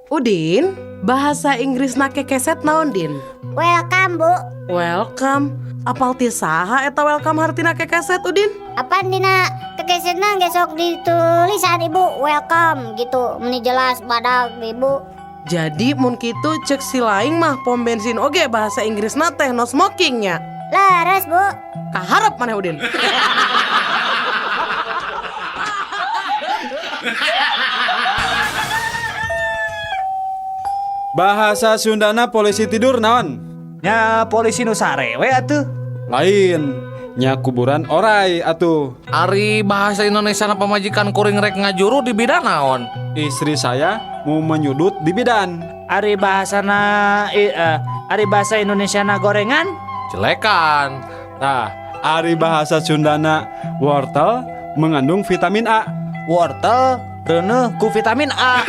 Udin, bahasa Inggris nake keset naon Din? Welcome, Bu. Welcome. Apal ti saha eta welcome hartina kekeset Udin? Apa dina kekesetna gesok ditulisan Ibu welcome gitu. Meni jelas badag Ibu. Jadi mun kitu cek si laing mah pom bensin oge bahasa Inggris teh no smokingnya. Leres, Bu. Kaharep maneh Udin. Bahasa Sundana polisi tidur naon? Nya polisi nu sarewe atuh. Lain, nya kuburan orai atuh. Ari bahasa Indonesia na pamajikan kuring rek ngajuru di bidang naon? Istri saya mau menyudut di bidan. Ari bahasa Indonesia na gorengan. Jelekan. Nah, ari bahasa Sundana wortel mengandung vitamin A. Wortel reuneuh ku vitamin A.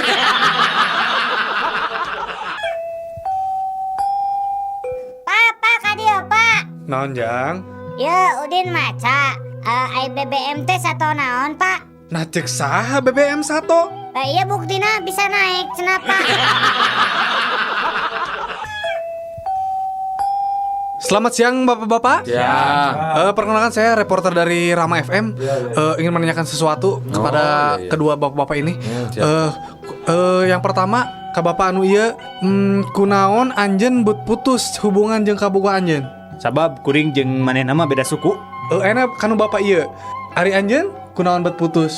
Pak, kadio, Pak. Naon jang? Ya, Udin maca. Ai BBM teh sato naon, Pak? Nah cek saha BBM 1. Iya buktina bisa naik, kenapa? Selamat siang bapak-bapak. Ya. Perkenalkan saya reporter dari Rama FM. Ingin menanyakan sesuatu kepada kedua bapak-bapak ini. Yang pertama, ka bapak anu ieu kunaon anjeun but putus hubungan jeung kaboga anjeun? Sabab kuring jeung manehna mah beda suku. Enak kanu bapak ieu. Ari anjeun kunaon but putus?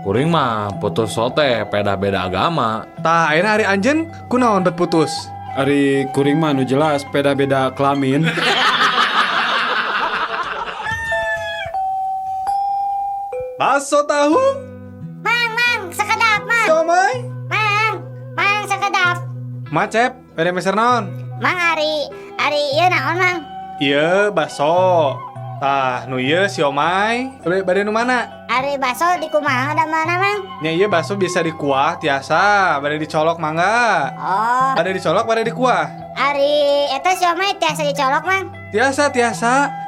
Kuring mah putus sote beda-beda agama. Tah ayeuna ari anjeun kunaon but putus? Ari kuring mah nu jelas beda-beda kelamin. Bakso tahu? Mang, sekedap, Mang. Siomay? Mang, sekedap. Macep, beda meser naon? Mang, Ari ieu naon, Mang? Iya, bakso. Tah, nu ieu siomay. Bade nu mana? Ari baso di kumaha da mana, Mang? Nya ieu bakso bisa dikuah tiasa, bade dicolok mangga. Oh, Bade dicolok, bade dikuah. Ari eta siomay tiasa dicolok, Mang. Tiasa.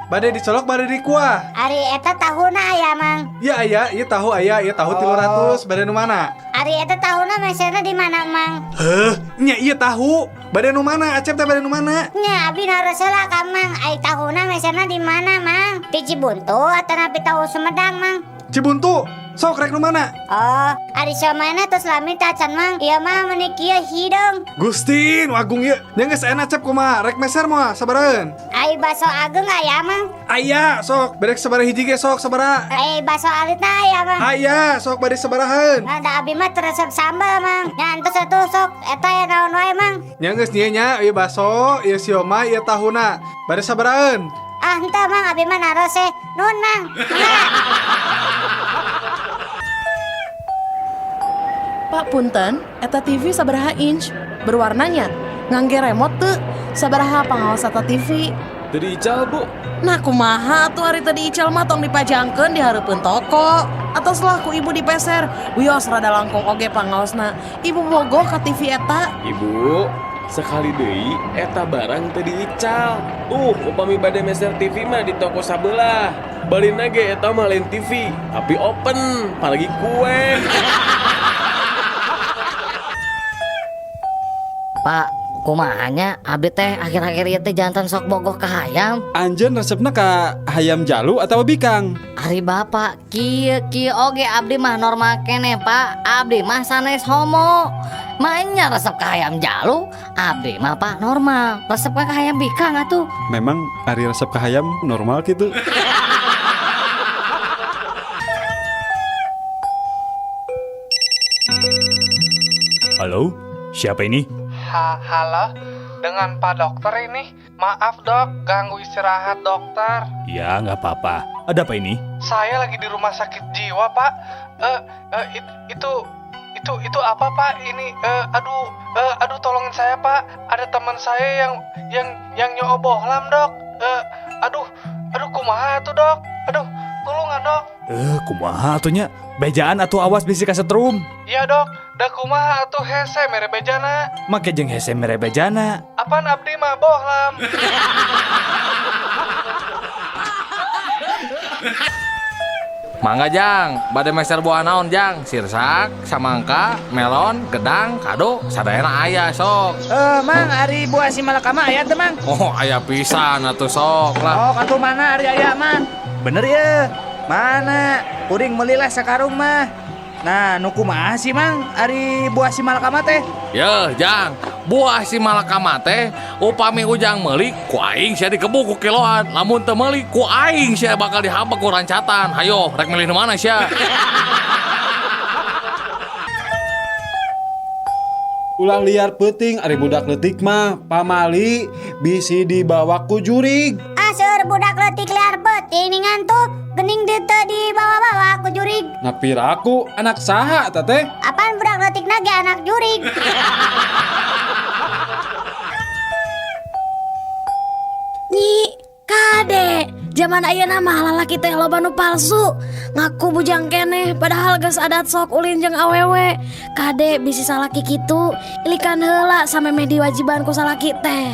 Bade dicolok, bade dikuah. Ari eta tahuna aya, Mang. Iya aya, ieu tahu 300, bade nu mana? Ari eta tahuna meserna di mana, Mang? Nya ieu tahu. Bade nu mana? Acep teh bade nu mana? Nya abi nareuseulah ka Mang. Ai tahuna meserna di mana, Mang? Di Cibuntu atau napi tahu Sumedang, Mang? Cibuntu. Sok rek nu mana? Oh, ari siomana tos lami tacan, Mang. Ieu mah meuni kieu hidung. Gusti, nu agung ieu. Nya geus enak cep kumaha? Rek meser moal sabaraeun? Ai baso ageng aya, Mang. Aya, sok. Bade sabaraha hiji ge sok sabaraha? Ai baso alitna aya, Mang. Aya, sok bade sabaraheun? Ada abi mah teresep sambal, Mang. Nyantos atuh sok eta ya naon wae, Mang. Nya geus nya ieu bakso, ieu siomay, ieu tahuna. Bade sabaraeun? Ah, henteu, Mang, abi mah narose. Nun, Mang. Pak punten, eta TV sabaraha inch? Berwarnanya? Ngangge remote teu? Sabaraha pangaos eta TV? Jadi ical, Bu. Nah kumaha tuh hari tadi ical mah tong dipajangkeun di hareupeun toko. Atau selaku ibu dipeser, wios rada langkung oge pangaosna. Ibu bogoh ka TV eta. Ibu, sekali deui eta barang teu diical. Upami bade meser TV mah di toko sabelah. Balina ge eta mah lain TV, tapi open, apalagi kue. Pak, kumahanya abdi teh akhir-akhir ieu teh jantan sok bogoh ka hayam. Anjeun resepna ka hayam jalu atau bikang? Ari bapak, kieu oge abdi mah normal kene, Pak. Abdi mah sanes homo. Mainnya resep ka hayam jalu, abdi mah Pak normal. Resep ka hayam bikang atuh. Memang ari resep ka hayam normal gitu. Halo, siapa ini? Halo, dengan Pak Dokter ini. Maaf Dok, ganggu istirahat dokter. Ya, nggak apa-apa. Ada apa ini? Saya lagi di rumah sakit jiwa Pak. Itu apa Pak? Ini, aduh tolongin saya Pak. Ada teman saya yang nyobohlam Dok. Aduh kumaha tuh Dok. Aduh, tolongan Dok. Kumaha atunya? Bejaan atau awas bisi kasetrum? Iya Dok, da kumaha atuh hese mere bejana. Make jeung hese mere bejana. Apaan abdi mah bohlam. Mangga Jang, bade meser buah naon Jang? Sirsak, samangka, melon, gedang, kado, sadayana aya sok. Mang, ari buah si malakama aya teh, Mang. Oh, aya pisan atuh sok lah. Oh, katu mana ari aya, Mang? Bener ya. Mana? Kuring melilah sakarung mah. Nah, nu kumaha sih Mang ari buah si malakama teh? Yeuh Jang, buah si malakama teh upami ujang meuli ku aing sia dikebuk ku kiloan. Lamun teu meuli ku aing sia bakal dihabak ku rancatan. Hayo, rek milih nu mana sia? Ulah liar peuting ari budak leutik mah pamali bisi dibawa ku jurig. Aseur budak leutik liar peuting ningan tuh gening dieu teu dibawa-bawa ku jurig. Napiraku anak saha eta teh? Apaan budak leutik ge anak jurig? Nyi, kade. Zaman ayeuna mah lalaki teh loba nu palsu. Ngaku bujang keneh padahal geus adat sok ulin jeung awewe. Kade bisi salaki kitu, ilikan heula samemeh diwajiban ku salaki teh.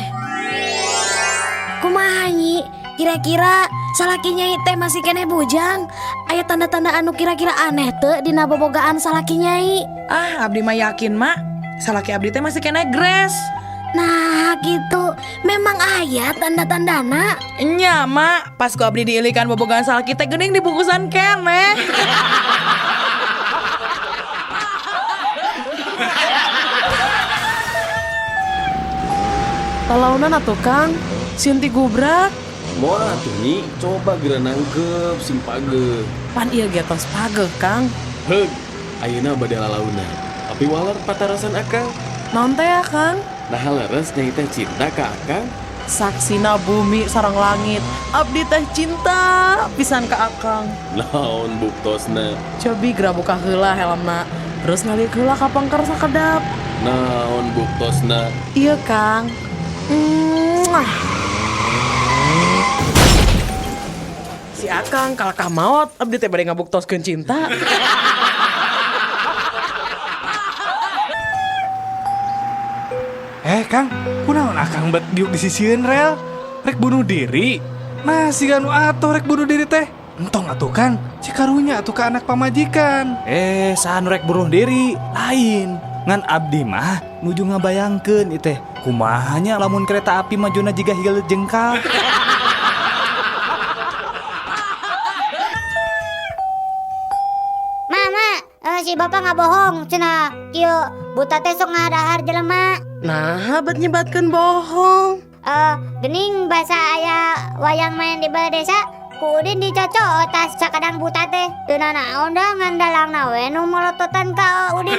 Kumaha nyi? Kira-kira salaki nyai teh masih keneh bujang? Aya tanda-tanda anu kira-kira aneh teu dina bobogaan salaki nyai? Ah, abdi mah yakin, Mak. Salaki abdi teh masih kena gres. Nah gitu, memang aya tanda-tandana. Nya, Mak. Pas ku abdi diilikan bobogan salaki teh geuning dibungkusan keneh. Talaunan atuh Kang, Sinti gubrak. Moal atuh Nyi, coba geura nangkep sing pageuh. Pan ieu ge tos pageuh Kang. Heug, ayeuna bade lalauna. Tapi walar patarasan akang. Naon teh ya Kang? Nah leres nyai teh cinta ka akang. Saksina bumi sareng langit, abdi teh cinta pisan ka Akang. Naon buktosna? Cobi geura buka heula helmna, terus ngalik heula ka pangker sakedap. Naon buktosna? Iya Kang. Si Akang kalakah maot, abdi teh bade ngabuktoskeun cinta. Kang, kunaon akang bet diuk disisieun rel? Rek bunuh diri? Nah, si anu atuh rek bunuh diri teh. Entong atuh Kang, si karunya atuh ka anak pamajikan. Saan rek bunuh diri lain. Ngan abdi mah nuju ngabayangkeun ieu teh. Kumahanya lamun kereta api majuna jiga higel jengkal. Mama, si bapak nggak bohong, cenah kieu buta teh sok ngadahar jelema. Nah, bet nyebatkeun bohong. Gening bahasa aya wayang main di balai desa, ku Udin dicocok tas sakadang buta teh. Teu naon dah ngandalang we nu molototan ka Udin.